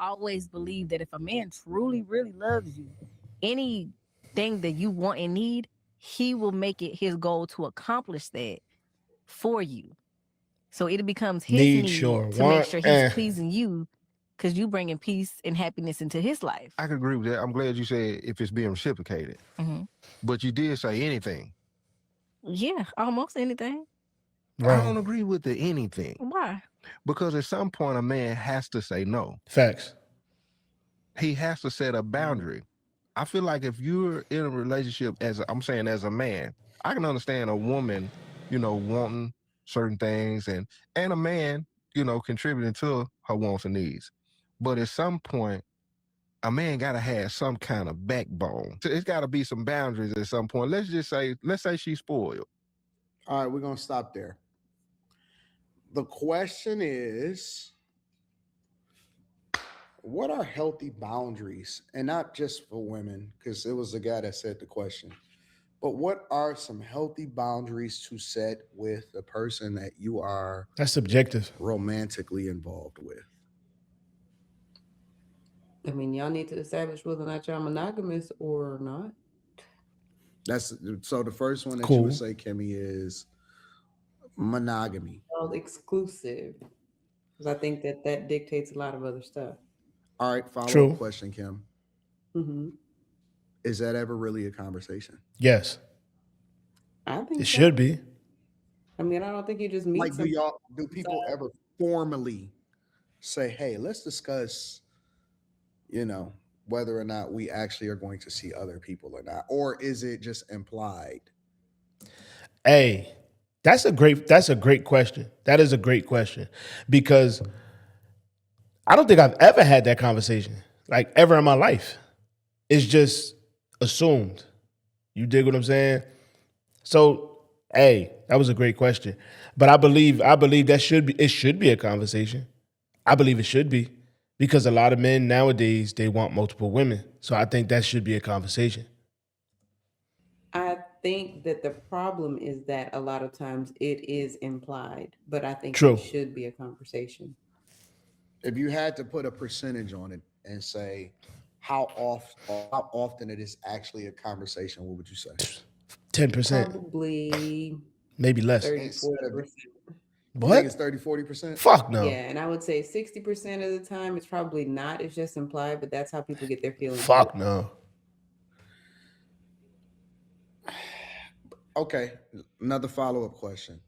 always believe that if a man truly, really loves you, anything that you want and need, he will make it his goal to accomplish that for you. So it becomes his Need, need sure. to make Want, sure he's pleasing you because you bringing peace and happiness into his life. I could agree with that. I'm glad you said if it's being reciprocated. Hmm. But you did say anything. Yeah, almost anything. I wrong. don't agree with the anything Why? because at some point a man has to say no. Facts. He has to set a Mm. boundary. I feel like if you're in a relationship I'm saying as a man, I can understand a woman, wanting certain things and a man, contributing to her wants and needs. But at some point, a man gotta have some kind of backbone. So it's gotta be some boundaries at some point. Let's say she's spoiled. All right, we're gonna stop there. The question is, what are healthy boundaries? And not just for women, because it was the guy that said the question. But what are some healthy boundaries to set with the person that you are That's subjective. romantically involved with? I mean, y'all need to establish whether or not y'all monogamous or not. That's so the first one that you would Cool. say, Kimmy, is monogamy. Called exclusive, because I think that that dictates a lot of other stuff. All right, follow up True. question, Kim. Hmm. Is that ever really a conversation? Yes. I It think should so. be. I mean, I don't think you just meet Like, somebody. do people ever formally say, hey, let's discuss, you know, whether or not we actually are going to see other people or not? Or is it just implied? Hey, that's a great question. That is a great question. Because I don't think I've ever had that conversation. Like ever in my life. It's just assumed. You dig what I'm saying? So, hey, that was a great question. But I believe it should be a conversation. I believe it should be. Because a lot of men nowadays they want multiple women. So I think that should be a conversation. I think that the problem is that a lot of times it is implied, but I think it True. should be a conversation. If you had to put a percentage on it and say how often it is actually a conversation, what would you say? 10%, Probably maybe less. 30, Instead forty of, percent you think it's What? 30-40%? Fuck no. Yeah, and I would say 60% of the time it's probably not. It's just implied, but that's how people get their feelings hurt. Fuck no. Okay, another follow-up question.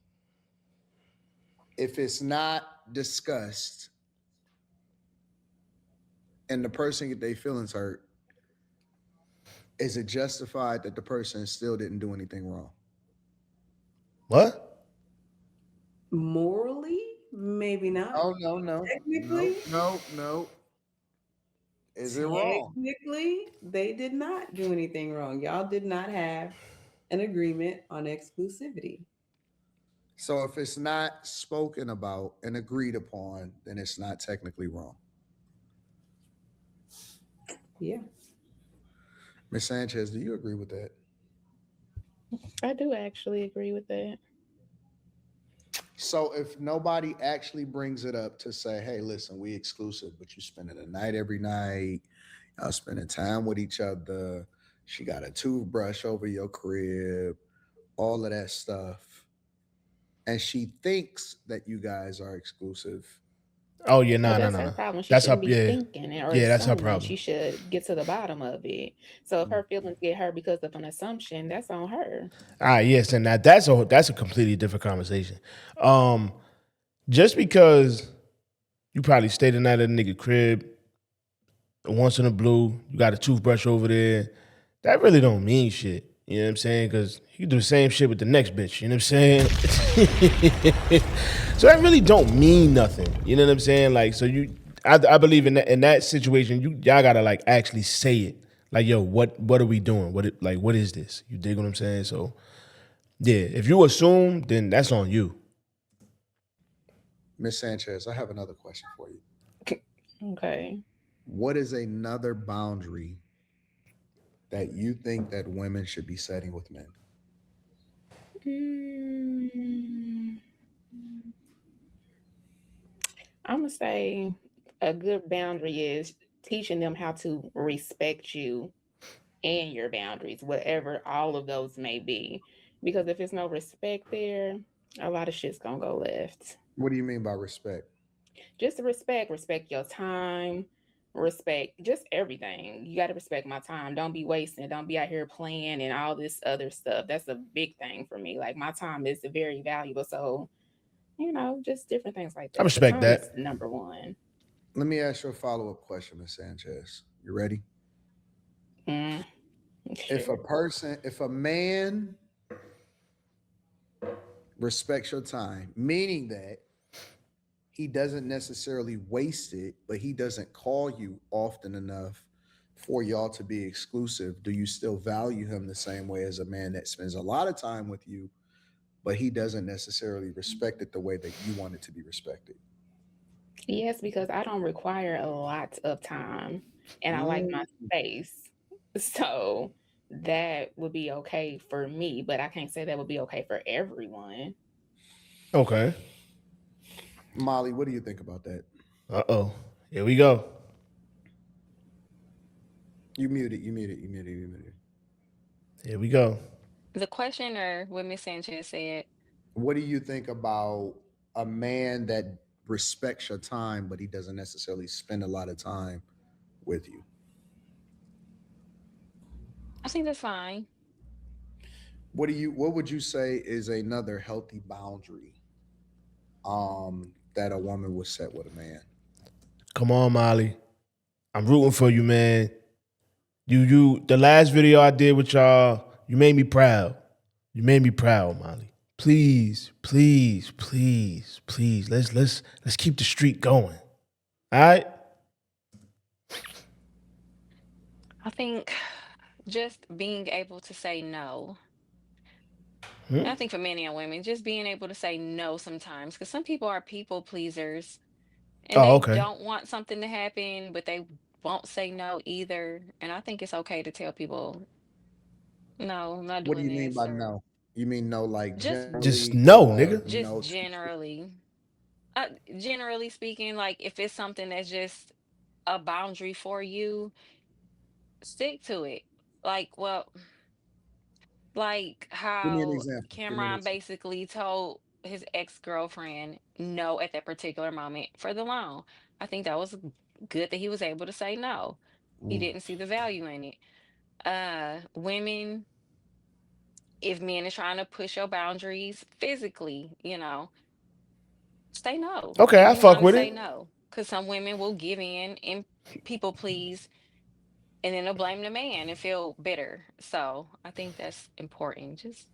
If it's not discussed and the person get their feelings hurt, is it justified that the person still didn't do anything wrong? What? Morally, maybe not. Oh, no, no, no, Technically, no, no. Is it wrong? technically, they did not do anything wrong. Y'all did not have an agreement on exclusivity. So if it's not spoken about and agreed upon, then it's not technically wrong. Yeah. Miss Sanchez, do you agree with that? I do actually agree with that. So if nobody actually brings it up to say, hey, listen, we exclusive, but you spending the night every night, y'all spending time with each other, she got a toothbrush over your crib, all of that stuff, and she thinks that you guys are exclusive. Oh yeah, Well, nah, nah, that's nah, her nah. problem. She That's her. shouldn't be Yeah, thinking or yeah. That's her assuming. problem. She should get to the bottom of it. So if Mm. her feelings get hurt because of an assumption, that's on her. Ah, yes, and that's a completely different conversation. Um, just because you probably stayed the night at a nigga crib once in a blue, you got a toothbrush over there. That really don't mean shit. You know what I'm saying? Because you do the same shit with the next bitch. You know what I'm saying? So that really don't mean nothing. You know what I'm saying? Like, so I believe in that situation, y'all gotta like actually say it. Like, yo, what are we doing? What is this? You dig what I'm saying? So yeah, if you assume, then that's on you. Miss Sanchez, I have another question for you. Okay. What is another boundary that you think that women should be setting with men? Mm, I'm gonna say a good boundary is teaching them how to respect you and your boundaries, whatever all of those may be. Because if there's no respect there, a lot of shit's gonna go left. What do you mean by respect? Just respect your time, respect just everything. You got to respect my time. Don't be wasting. Don't be out here playing and all this other stuff. That's a big thing for me. Like my time is very valuable. So, just different things like I that. But respect time is that. number one. Let me ask you a follow-up question, Ms. Sanchez. You ready? Mm, sure. If a man respects your time, meaning that he doesn't necessarily waste it, but he doesn't call you often enough for y'all to be exclusive, do you still value him the same way as a man that spends a lot of time with you, but he doesn't necessarily respect it the way that you want it to be respected? Yes, because I don't require a lot of time and I like my space. So that would be okay for me, but I can't say that would be okay for everyone. Okay. Molly, what do you think about that? Uh-oh. Here we go. You mute it, you mute it, you mute it, you mute it. Here we go. The question or what Miss Sanchez said. What do you think about a man that respects your time, but he doesn't necessarily spend a lot of time with you? I think that's fine. What would you say is another healthy boundary that a woman would set with a man? Come on, Molly. I'm rooting for you, man. The last video I did with y'all, you made me proud. You made me proud, Molly. Please, please, please, please. Let's keep the streak going. All right? I think just being able to say no. Hmm? I think for men and women, just being able to say no sometimes, because some people are people pleasers and Oh, they okay. don't want something to happen, but they won't say no either. And I think it's okay to tell people, no, I'm not What do doing you mean this, by or no? You mean no like just Just generally no, or nigga. just no specific? generally. Generally speaking, like if it's something that's just a boundary for you, stick to it. Like, well, like Give me an how example. Give me an Cameron example. basically told his ex-girlfriend no at that particular moment for the loan. I think that was good that he was able to say no. He Mm. didn't see the value in it. Women, if men is trying to push your boundaries physically, say no. Okay, If I you fuck want to with say it. no, because some women will give in and people please, and then they'll blame the man and feel bitter. So I think that's important. Just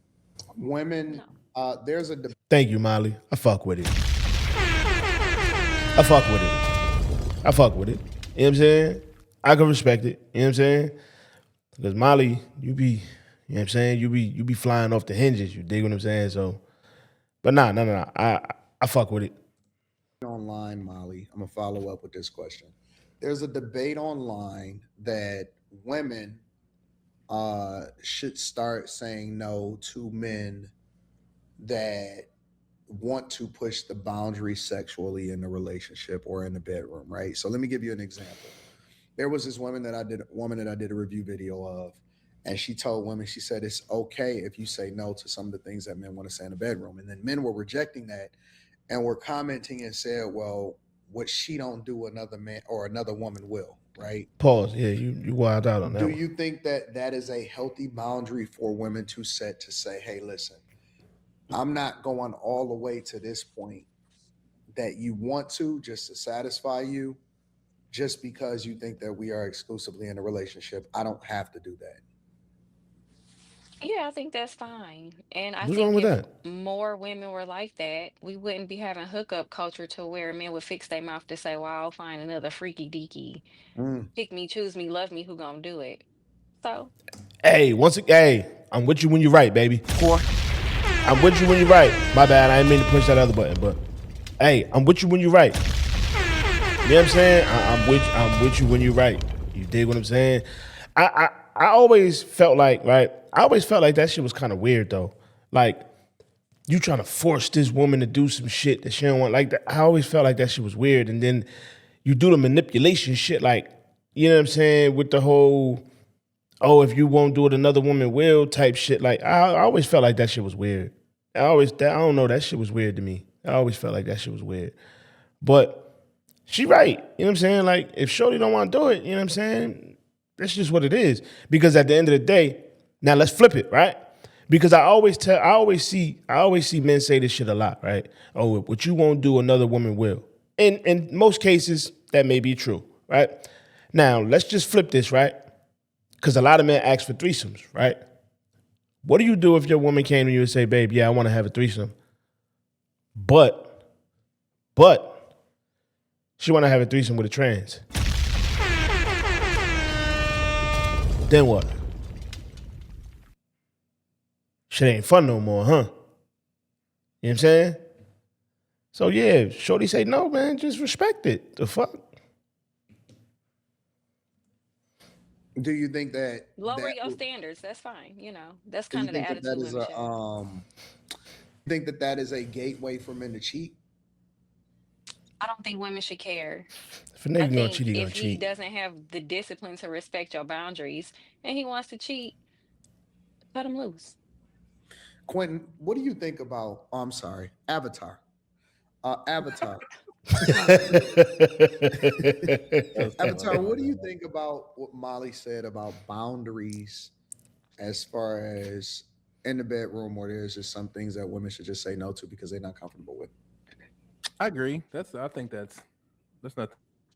Women, no. there's a debate Thank you, Molly. I fuck with it. I fuck with it. I fuck with it. You know what I'm saying? I can respect it. You know what I'm saying? Because Molly, you know what I'm saying? You be flying off the hinges. You dig what I'm saying? So, but nah, no. I fuck with it. online, Molly. I'm gonna follow up with this question. There's a debate online that women should start saying no to men that want to push the boundary sexually in the relationship or in the bedroom, right? So let me give you an example. There was this woman that I did a review video of, and she told women, she said it's okay if you say no to some of the things that men want to say in the bedroom. And then men were rejecting that and were commenting and said, well, what she don't do, another man or another woman will, right? Pause. Yeah, you wild out on Do that one. you think that that is a healthy boundary for women to set, to say, hey, listen, I'm not going all the way to this point that you want to just to satisfy you, just because you think that we are exclusively in a relationship? I don't have to do that. Yeah, I think that's fine. And I What's wrong think with if that? more women were like that, we wouldn't be having hookup culture to where men would fix their mouth to say, well, I'll find another freaky deaky, Mm. pick me, choose me, love me, who gonna do it? So Hey, hey, I'm with you when you're right, baby. I'm with you when you're right. My bad. I didn't mean to push that other button, but hey, I'm with you when you're right. You know what I'm saying? I'm with you when you're right. You dig what I'm saying? I always felt like, right? I always felt like that shit was kind of weird though. Like you trying to force this woman to do some shit that she don't want. Like that, I always felt like that shit was weird. And then you do the manipulation shit, like, you know what I'm saying, with the whole, oh, if you won't do it, another woman will type shit. Like, I always felt like that shit was weird. I don't know, that shit was weird to me. I always felt like that shit was weird. But she right. You know what I'm saying? Like, if Shorty don't want to do it, you know what I'm saying? That's just what it is. Because at the end of the day, now let's flip it, right? Because I always see men say this shit a lot, right? Oh, what you won't do, another woman will. And in most cases, that may be true, right? Now, let's just flip this, right? Because a lot of men ask for threesomes, right? What do you do if your woman came to you and say, babe, yeah, I want to have a threesome, but, but she want to have a threesome with a trans? Then what? Shit ain't fun no more, huh? You know what I'm saying? So yeah, Shorty say no, man, just respect it. The fuck? Do you think that Lower that your would- standards. That's fine. That's do you kind of the think that that attitude is women a should have. think that that is a gateway for men to cheat? I don't think women should care. If a I nigga gonna think cheat, he gonna if he cheat. doesn't have the discipline to respect your boundaries and he wants to cheat, cut him loose. Quentin, what do you think about? Oh, I'm sorry, Avatar. Avatar. That's Avatar. What do you funny. think about what Molly said about boundaries, as far as in the bedroom, or there's just some things that women should just say no to because they're not comfortable with? I agree. I think that's nothing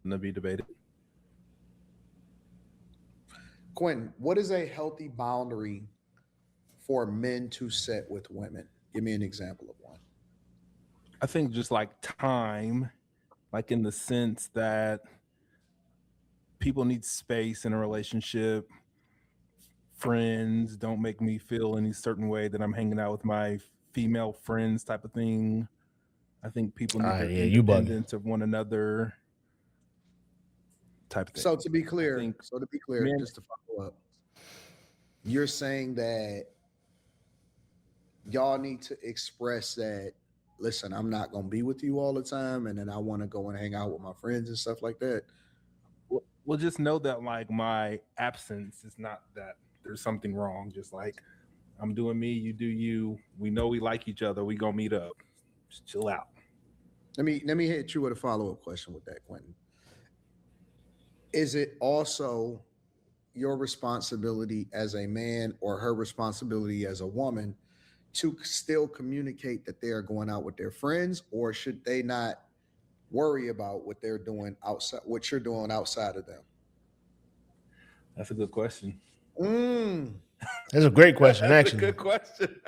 to be debated. Quentin, what is a healthy boundary for men to set with women? Give me an example of one. I think just like time, like in the sense that people need space in a relationship. Friends don't make me feel any certain way that I'm hanging out with my female friends type of thing. I think people need their Yeah, you bugging. independence of one another type of thing. So to be clear, think men- just to follow up, you're saying that y'all need to express that, listen, I'm not gonna be with you all the time, and then I want to go and hang out with my friends and stuff like that. Well, just know that like my absence is not that there's something wrong. Just like I'm doing me, you do you. We know we like each other. We gonna meet up. Just chill out. Let me hit you with a follow-up question with that, Quentin. Is it also your responsibility as a man or her responsibility as a woman to still communicate that they are going out with their friends, or should they not worry about what they're doing outside, what you're doing outside of them? That's a good question. That's a great question, That's actually. a good question.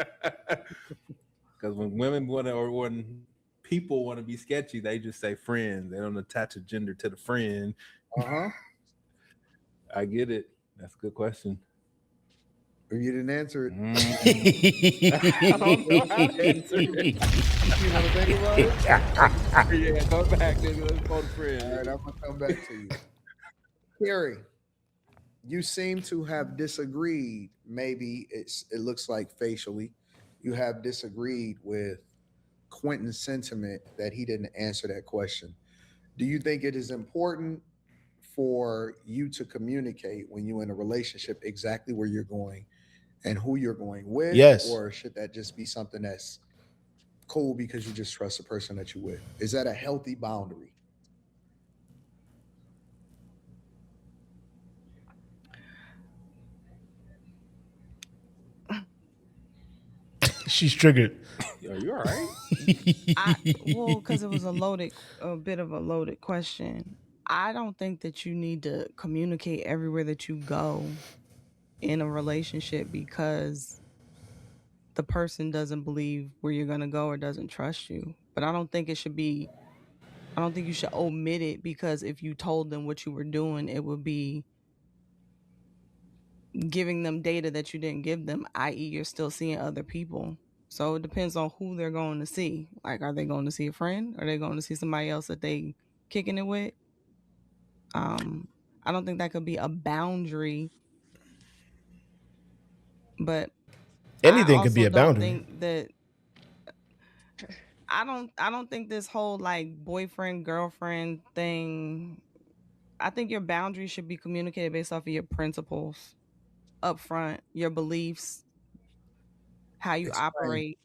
Because when women want to, or when people want to be sketchy, they just say friends. They don't attach a gender to the friend. Uh-huh. I get it. That's a good question. If you didn't answer it, I don't know how to answer it. you want to think about it? Yeah, go back, nigga. Let's go to friends. All right, I'm gonna come back to you. Carrie, you seem to have disagreed. Maybe it looks like facially, you have disagreed with Quentin's sentiment that he didn't answer that question. Do you think it is important for you to communicate when you're in a relationship exactly where you're going and who you're going with? Yes. Or should that just be something that's cool because you just trust the person that you're with? Is that a healthy boundary? She's triggered. Are you all right? Well, because it was a bit of a loaded question. I don't think that you need to communicate everywhere that you go in a relationship because the person doesn't believe where you're going to go or doesn't trust you. But I don't think you should omit it, because if you told them what you were doing, it would be giving them data that you didn't give them, i.e., you're still seeing other people. So it depends on who they're going to see. Like, are they going to see a friend? Are they going to see somebody else that they kicking it with? I don't think that could be a boundary, but Anything could be a boundary. I don't think this whole like boyfriend girlfriend thing. I think your boundaries should be communicated based off of your principles up front, your beliefs, how you Explain. operate.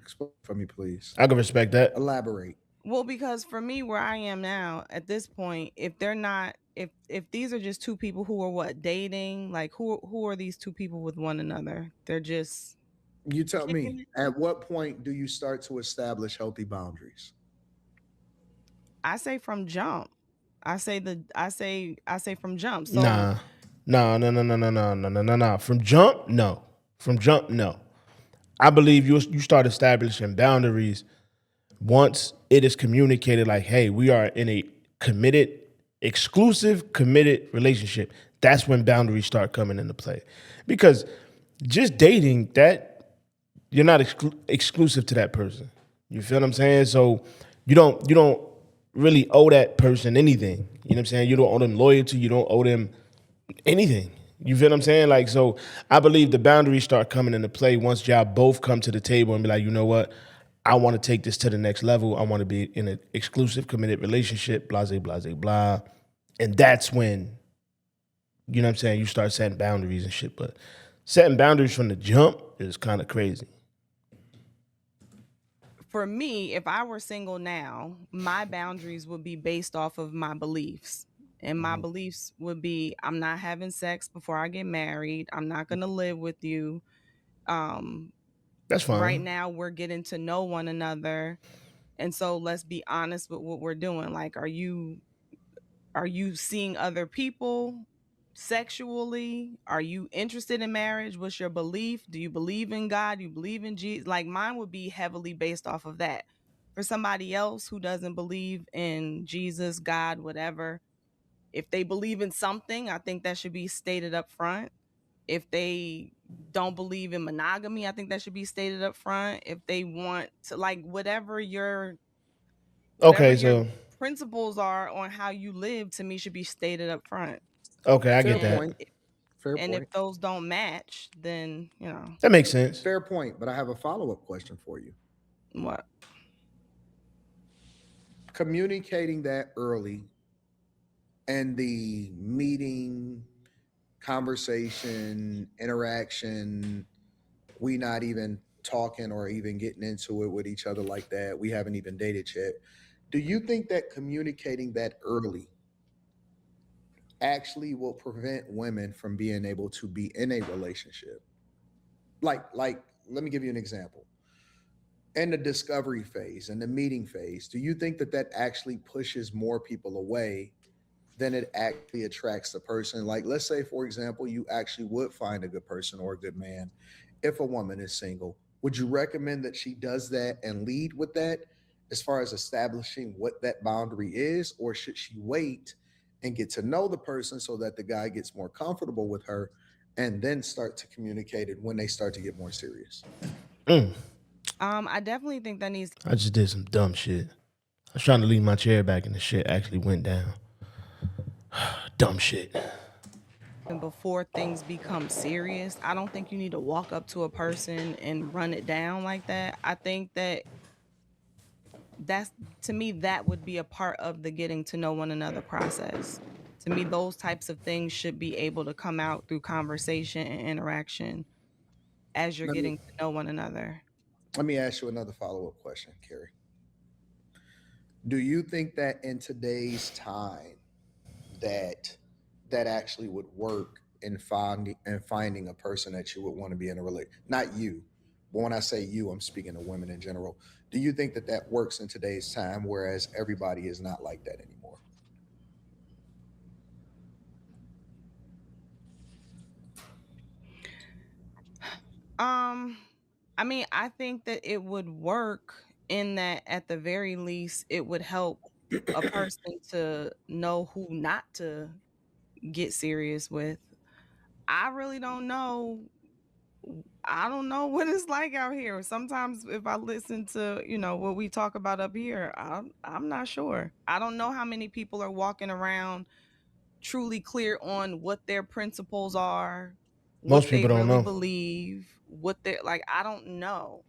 Explain for me, please. I can respect that. Elaborate. Well, because for me, where I am now at this point, if they're not, if these are just two people who are what dating, like who are these two people with one another? They're just You tell me, kicking it. at what point do you start to establish healthy boundaries? I say from jump. I say from jump. So Nah, nah, no, no, no, no, no, no, no, no, no. From jump, no. From jump, no. I believe you start establishing boundaries once it is communicated like, hey, we are in a committed, exclusive, committed relationship. That's when boundaries start coming into play. Because just dating, that you're not exclusive to that person. You feel what I'm saying? So you don't really owe that person anything. You know what I'm saying? You don't owe them loyalty. You don't owe them anything. You feel what I'm saying? Like, so I believe the boundaries start coming into play once y'all both come to the table and be like, you know what? I want to take this to the next level. I want to be in an exclusive, committed relationship, blah, blah, blah, blah. And that's when, you know what I'm saying, you start setting boundaries and shit. But setting boundaries from the jump is kind of crazy. for me, if I were single now, my boundaries would be based off of my beliefs. And my beliefs would be I'm not having sex before I get married. I'm not going to live with you. Um That's right fine. now we're getting to know one another. And so let's be honest with what we're doing. Like are you seeing other people sexually? Are you interested in marriage? What's your belief? Do you believe in God? Do you believe in Jesus? Like mine would be heavily based off of that. For somebody else who doesn't believe in Jesus, God, whatever, if they believe in something, I think that should be stated up front. If they don't believe in monogamy, I think that should be stated up front. If they want to like whatever Okay, your so, principles are on how you live to me should be stated up front. okay, I Fair get And that. point. Fair if point. those don't match, then That makes sense. Fair point. But I have a follow up question for you. what? Communicating that early and the meeting, conversation, interaction, we not even talking or even getting into it with each other like that. We haven't even dated yet. Do you think that communicating that early actually will prevent women from being able to be in a relationship? Like, let me give you an example. In the discovery phase and the meeting phase, do you think that that actually pushes more people away than it actually attracts the person? Like, let's say, for example, you actually would find a good person or a good man if a woman is single. Would you recommend that she does that and lead with that as far as establishing what that boundary is? Or should she wait and get to know the person so that the guy gets more comfortable with her and then start to communicate it when they start to get more serious? Mm, I definitely think that needs I just did some dumb shit. I was trying to lean my chair back and the shit actually went down. Dumb shit. and before things become serious. I don't think you need to walk up to a person and run it down like that. I think that's to me that would be a part of the getting to know one another process. To me, those types of things should be able to come out through conversation and interaction as you're Let me getting to know one another. let me ask you another follow-up question, Carrie. Do you think that in today's time that that actually would work in finding a person that you would want to be in a relate? Not you, but when I say you, I'm speaking of women in general. Do you think that that works in today's time, whereas everybody is not like that anymore? Um, I mean, I think that it would work in that at the very least it would help a person to know who not to get serious with. I really don't know. I don't know what it's like out here. Sometimes if I listen to, what we talk about up here, I'm not sure. I don't know how many people are walking around truly clear on what their principles are, Most what they people don't really know. believe, what they're like. I don't know.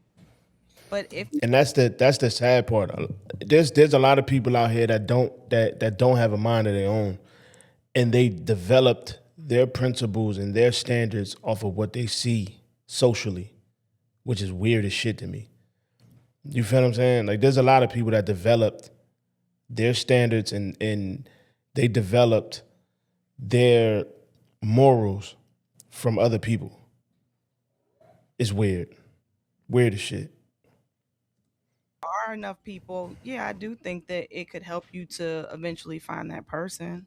But if And that's the sad part. There's a lot of people out here that don't have a mind of their own, and they developed their principles and their standards off of what they see socially, which is weird as shit to me. You feel what I'm saying? Like there's a lot of people that developed their standards and they developed their morals from other people. It's weird. Weird as shit. are enough people, yeah, I do think that it could help you to eventually find that person.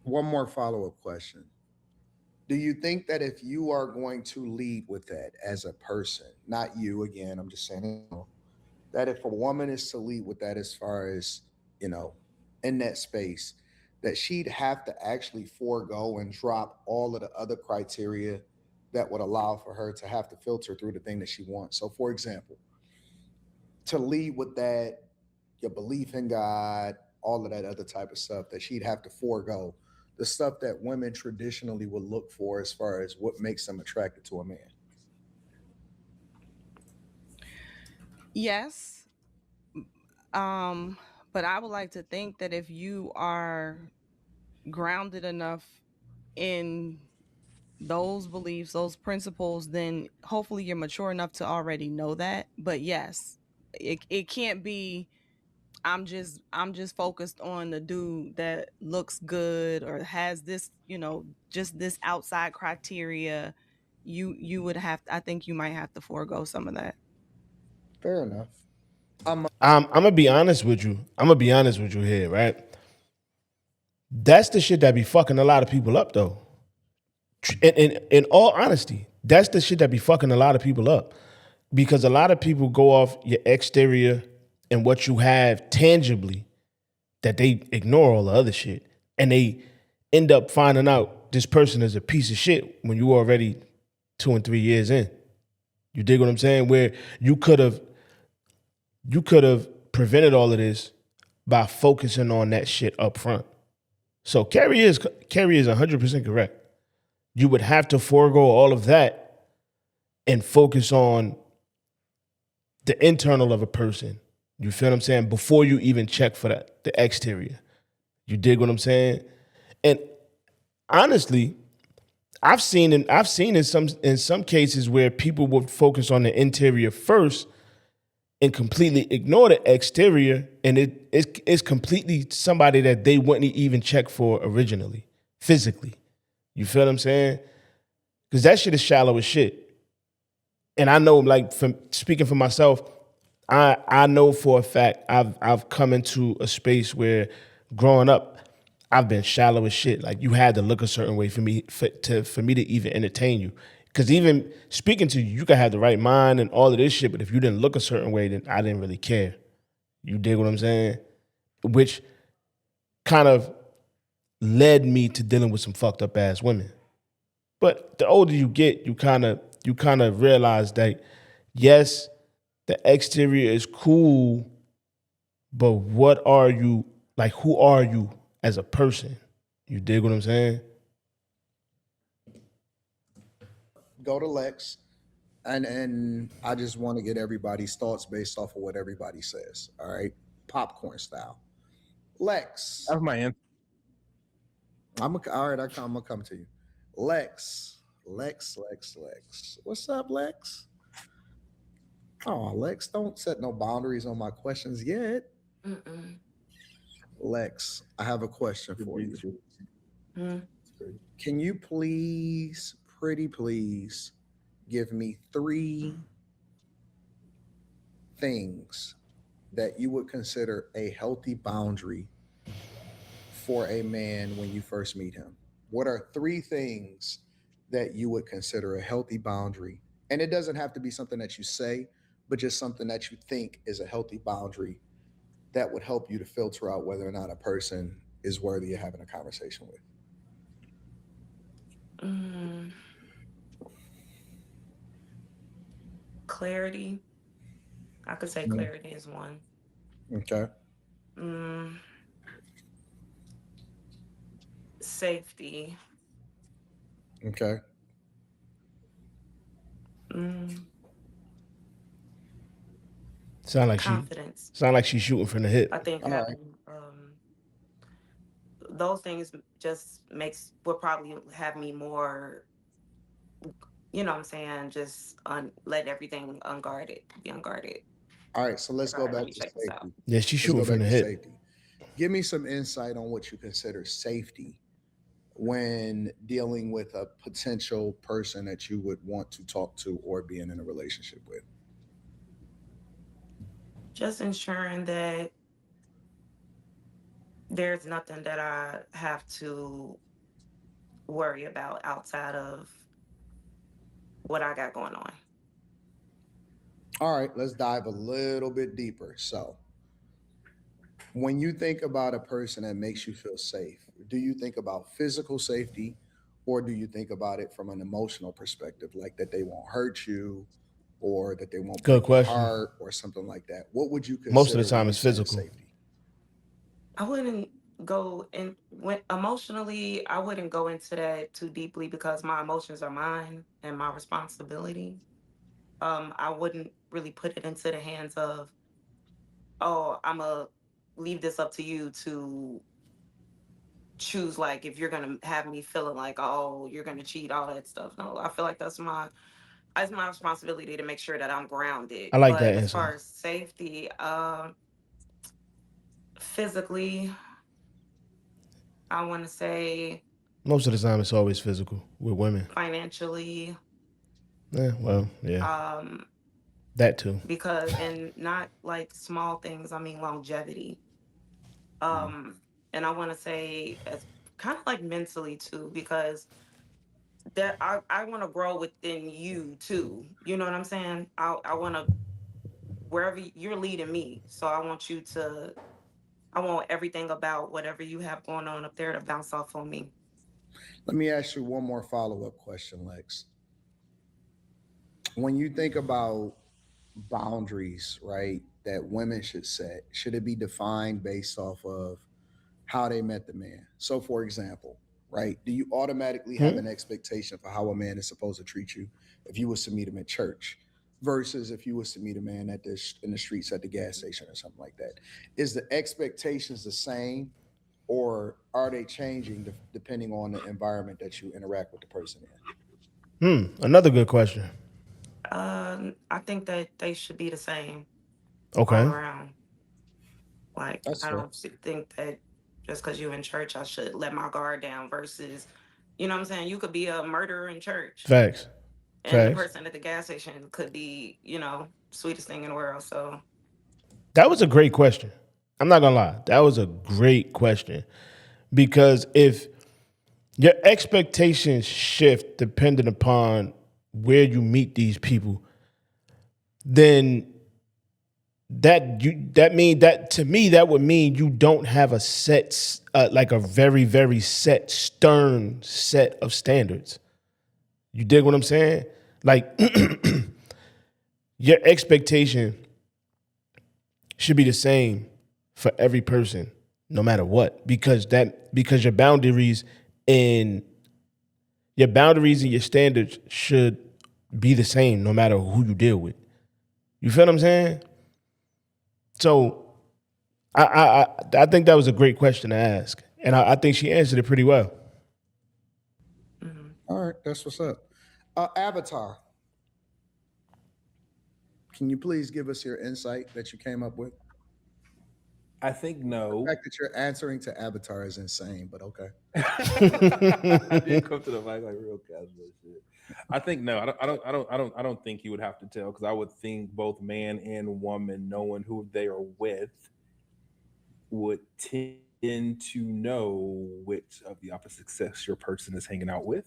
One more follow up question. Do you think that if you are going to lead with that as a person, not you again, I'm just saying, that if a woman is to lead with that as far as, you know, in that space, that she'd have to actually forego and drop all of the other criteria that would allow for her to have to filter through the thing that she wants? So, for example, to lead with that, your belief in God, all of that other type of stuff, that she'd have to forego the stuff that women traditionally would look for as far as what makes them attracted to a man. Yes. Um, but I would like to think that if you are grounded enough in those beliefs, those principles, then hopefully you're mature enough to already know that. But yes, it can't be I'm just focused on the dude that looks good or has this, just this outside criteria. You would have, I think you might have to forego some of that. Fair enough. I'm I'm gonna be honest with you. I'm gonna be honest with you here, right? That's the shit that be fucking a lot of people up, though. In all honesty, that's the shit that be fucking a lot of people up because a lot of people go off your exterior and what you have tangibly that they ignore all the other shit and they end up finding out this person is a piece of shit when you already 2 and 3 years in. You dig what I'm saying? Where you could have prevented all of this by focusing on that shit up front. So Carrie is 100% correct. You would have to forego all of that and focus on the internal of a person. You feel what I'm saying? Before you even check for that, the exterior. You dig what I'm saying? And honestly, I've seen in some cases where people would focus on the interior first and completely ignore the exterior, and it's completely somebody that they wouldn't even check for originally, physically. You feel what I'm saying? Because that shit is shallow as shit. And I know, like, from speaking for myself, I know for a fact I've come into a space where growing up, I've been shallow as shit. Like you had to look a certain way for me to even entertain you. Because even speaking to you, you could have the right mind and all of this shit, but if you didn't look a certain way, then I didn't really care. You dig what I'm saying? Which kind of led me to dealing with some fucked up ass women. But the older you get, you kind of realize that yes, the exterior is cool, but what are you like? Who are you as a person? You dig what I'm saying? go to Lex, and I just want to get everybody's thoughts based off of what everybody says. All right, popcorn style. Lex, That's my answer. all right. I'm gonna come to you. Lex. What's up, Lex? Oh, Lex, don't set no boundaries on my questions yet. Mm-mm. Lex, I have a question for you. Mm. Can you please, pretty please, give me three things that you would consider a healthy boundary for a man when you first meet him? What are three things that you would consider a healthy boundary? And it doesn't have to be something that you say, but just something that you think is a healthy boundary that would help you to filter out whether or not a person is worthy of having a conversation with. Mm. Clarity. I could say Mm, clarity is one. okay. Mm. Safety. Okay. Mm. confidence. Sound like she's shooting from the hip. I think All right. having those things just makes would probably have me more, you know what I'm saying, just let everything unguarded, be unguarded All right. So let's if I go ever back need to to check this out. safety. Yeah, she's Let's shooting go from back the to hip. safety. Give me some insight on what you consider safety when dealing with a potential person that you would want to talk to or being in a relationship with. Just ensuring that there's nothing that I have to worry about outside of what I got going on. All right, let's dive a little bit deeper. So, when you think about a person that makes you feel safe, do you think about physical safety or do you think about it from an emotional perspective, like that they won't hurt you or that they won't Good break your question. heart or something like that? What would you Most of the consider when time you're it's saying physical. safety? I wouldn't go in when emotionally, I wouldn't go into that too deeply because my emotions are mine and my responsibility. I wouldn't really put it into the hands of, oh, I'm gonna leave this up to you to choose, like if you're gonna have me feeling like, oh, you're gonna cheat, all that stuff. No, I feel like it's my responsibility to make sure that I'm grounded. I like But that as answer. far as safety, physically, I want to say Most of the time it's always physical with women. financially, Yeah, well, yeah, um, that too. because and not like small things. I mean longevity. Um, and I want to say as kind of like mentally too, because that I want to grow within you too. You know what I'm saying? I want to wherever you're leading me. So I want you to I want everything about whatever you have going on up there to bounce off on me. Let me ask you one more follow up question, Lex. When you think about boundaries, right, that women should set, should it be defined based off of how they met the man? So, for example, right, do you automatically have Hmm? an expectation for how a man is supposed to treat you if you was to meet him at church versus if you was to meet a man at this in the streets at the gas station or something like that? Is the expectations the same, or are they changing depending on the environment that you interact with the person in? Another good question. I think that they should be the same all Okay. around. Like That's I fair. don't think that just because you're in church, I should let my guard down. Versus, you know what I'm saying? You could be a murderer in church, Facts. and the Facts. person at the gas station could be, sweetest thing in the world. So That was a great question. I'm not gonna lie. That was a great question. Because if your expectations shift depending upon where you meet these people, then that to me that would mean you don't have a set like a very very set stern set of standards. You dig what I'm saying? Like your expectation should be the same for every person, no matter what, because and your boundaries and your standards should be the same no matter who you deal with. You feel what I'm saying? So I think that was a great question to ask, and I think she answered it pretty well. mhm. All right, that's what's up. Avatar, can you please give us your insight that you came up with? I think The no. fact that you're answering to Avatar is insane, but okay. I did come to the mic like real casual shit. I think no. I don't think you would have to tell because I would think both man and woman, knowing who they are with, would tend to know which of the opposite sex your person is hanging out with.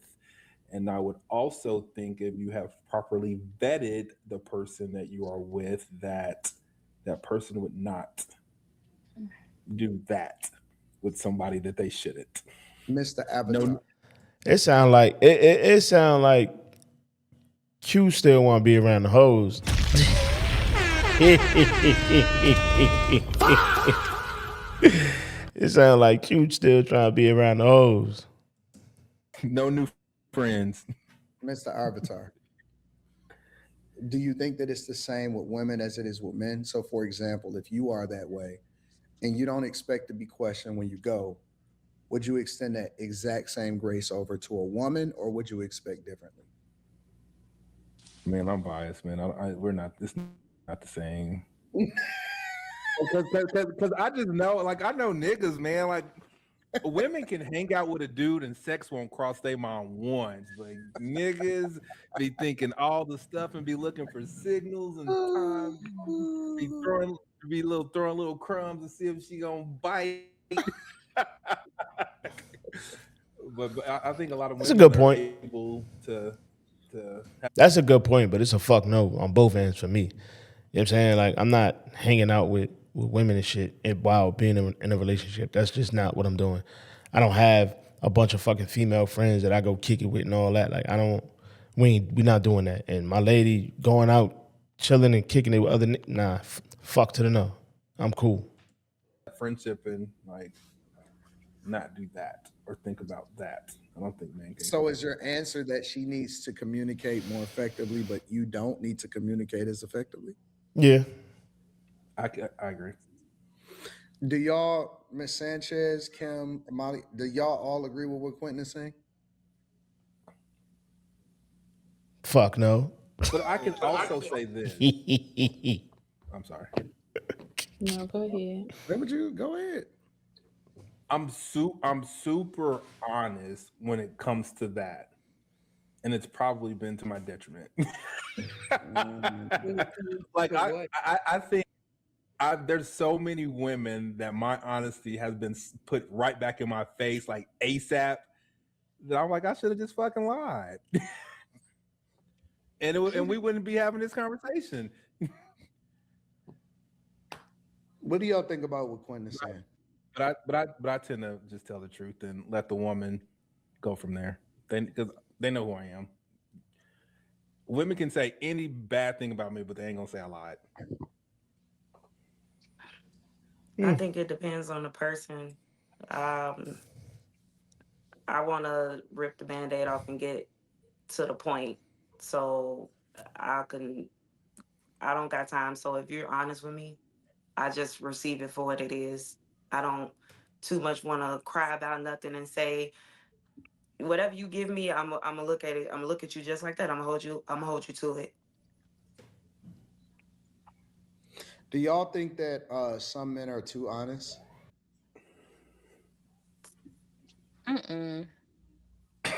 And I would also think if you have properly vetted the person that you are with, that that person would not do that with somebody that they shouldn't. Mr. No, Avatar. It sound like Q still want to be around the hoes. It sound like Q still trying to be around the hoes. no new friends. Mr. Avatar. Do you think that it's the same with women as it is with men? So, for example, if you are that way and you don't expect to be questioned when you go, would you extend that exact same grace over to a woman, or would you expect differently? Man, I'm biased, man. We're not. It's not the same. Because I just know, like, I know niggas, man. Like, women can hang out with a dude and sex won't cross their mind once, but niggas be thinking all the stuff and be looking for signals and time. Be throwing, throwing little crumbs to see if she gonna bite. But I think a lot of That's a women good are point. able to have. That's a good point, but it's a fuck no on both ends for me. You know what I'm saying? Like, I'm not hanging out with women and shit while being in a relationship. That's just not what I'm doing. I don't have a bunch of fucking female friends that I go kick it with and all that. Like, I don't, we not doing that. And my lady going out, chilling and kicking it with other, nah, fuck to the no. I'm cool. Friendship and like not do that or think about that. I don't think men can So, do is your answer that she needs to communicate more effectively, but you don't need to communicate as effectively? Yeah. I agree. Do y'all, Miss Sanchez, Kim, Molly, do y'all all agree with what Quentin is saying? Fuck no. But I can also say this. I'm sorry. No, go ahead. Why would you go ahead? I'm super honest when it comes to that. And it's probably been to my detriment. Like I think there's so many women that my honesty has been put right back in my face like ASAP that I'm like I should have just fucking lied. And we wouldn't be having this conversation. What do y'all think about what Quentin is saying? But I tend to just tell the truth and let the woman go from there. Because they know who I am. Women can say any bad thing about me, but they ain't gonna say I lied. I think it depends on the person. Um, I want to rip the band-aid off and get to the point. So I can, I don't got time. So if you're honest with me, I just receive it for what it is. I don't too much want to cry about nothing and say whatever you give me. I'm gonna look at it. I'm gonna look at you just like that. I'm gonna hold you. I'm gonna hold you to it. Do y'all think that some men are too honest? Mm-mm. I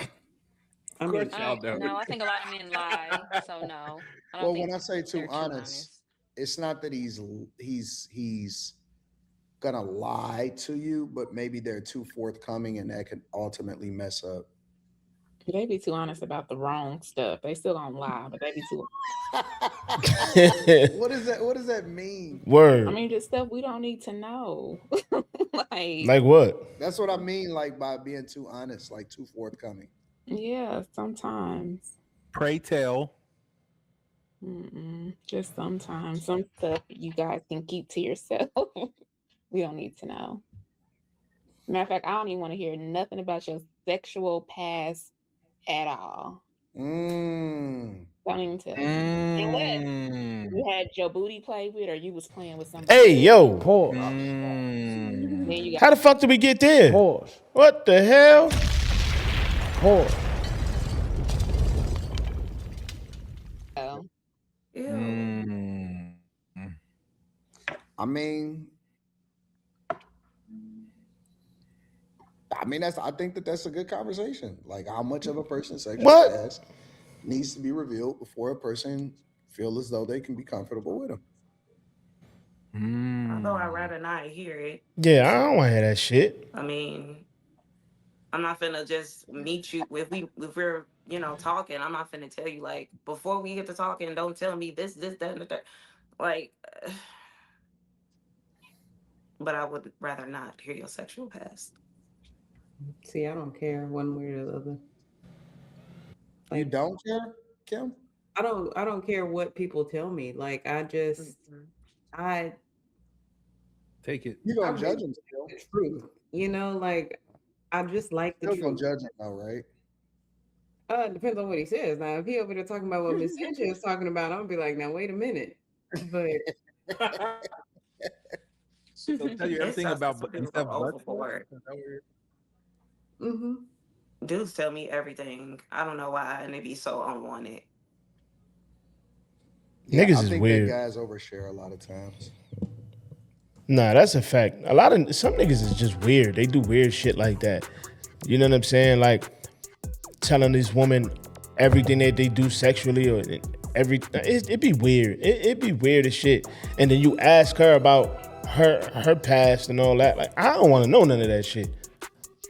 Of mean, course y'all don't. No, I think a lot of men lie. So no, I don't Well, think when I say too they're too honest, honest. it's not that he's gonna lie to you, but maybe they're too forthcoming, and that could ultimately mess up. They be too honest about the wrong stuff. They still don't lie, but they be too. What is that? What does that mean? I Word. mean, just stuff we don't need to know. Like, Like what? That's what I mean, like by being too honest, like too forthcoming. yeah, sometimes. Pray tell. Just sometimes. Some stuff you guys can keep to yourself. We don't need to know. Matter of fact, I don't even want to hear nothing about your sexual past at all. Mm. Don't even tell me. Unless Mm. you had your booty played with or you was playing with Hey, somebody else. yo. Pause. Then you got How the fuck did we get there? Pause. What the hell? Pause. to Ew. Mm. I mean, that's. I think that that's a good conversation. Like how much of a person's sexual What? past needs to be revealed before a person feel as though they can be comfortable with them. Although I'd Mm. rather not hear it. Yeah, I don't want to hear that shit. I mean, I'm not finna just meet you if we're talking. I'm not finna tell you like before we get to talking. Don't tell me this that and the third. Like, but I would rather not hear your sexual past. see, I don't care one way or the other. You Like, don't care, Kim? I don't care what people tell me. Like, I just, Mhm. I, Take it. You I don't really judge them like still. the truth. Like, I just like the Still gonna truth. judge them though, right? It depends on what he says. Now, if he over there talking about what Miss Cynthia is talking about, I'll be like, now wait a minute. But So tell you It's everything just about some people instead go of butt stuff? overboard. Is that what you're- hmm Dudes tell me everything. I don't know why, and they be so unwanted. Yeah, Niggas I is think weird. that guys overshare a lot of times. Nah, that's a fact. A lot of some niggas is just weird. They do weird shit like that. You know what I'm saying? Like telling this woman everything that they do sexually or it'd be weird. It'd be weird as shit. And then you ask her about her past and all that. Like I don't want to know none of that shit.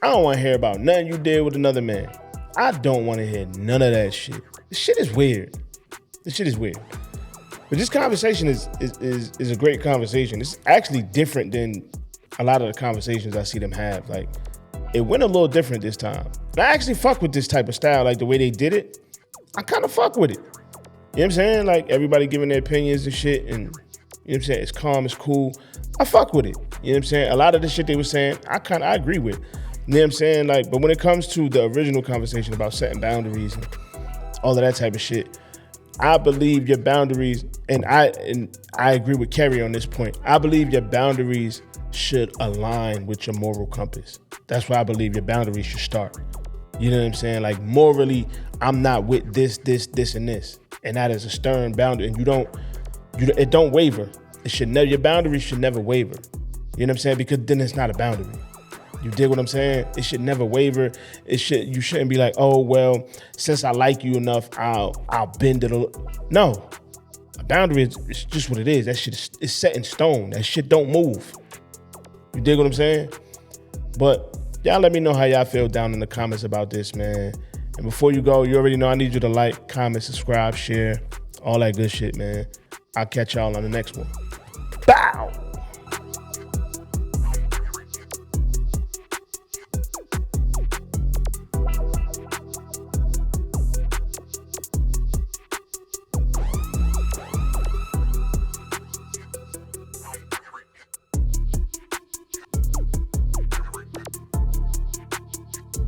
I don't want to hear about nothing you did with another man. I don't want to hear none of that shit. This shit is weird. This shit is weird. But this conversation is a great conversation. It's actually different than a lot of the conversations I see them have. Like, it went a little different this time. And I actually fuck with this type of style, like the way they did it. I kind of fuck with it. You know what I'm saying? Like, everybody giving their opinions and shit, and you know what I'm saying? It's calm, it's cool. I fuck with it. You know what I'm saying? A lot of the shit they were saying, I agree with. You know what I'm saying? Like, but when it comes to the original conversation about setting boundaries and all of that type of shit, I believe your boundaries, and I agree with Kerry on this point. I believe your boundaries should align with your moral compass. That's why I believe your boundaries should start. You know what I'm saying? Like morally, I'm not with this, and this, and that is a stern boundary. And it don't waver. It should never. Your boundaries should never waver. You know what I'm saying? Because then it's not a boundary. You dig what I'm saying? It should never waver. You shouldn't be like, oh well, since I like you enough, I'll bend it a little. No. A boundary is just what it is. That shit is set in stone. That shit don't move. You dig what I'm saying? But y'all let me know how y'all feel down in the comments about this, man. And before you go, you already know I need you to like, comment, subscribe, share, all that good shit, man. I'll catch y'all on the next one. Bow!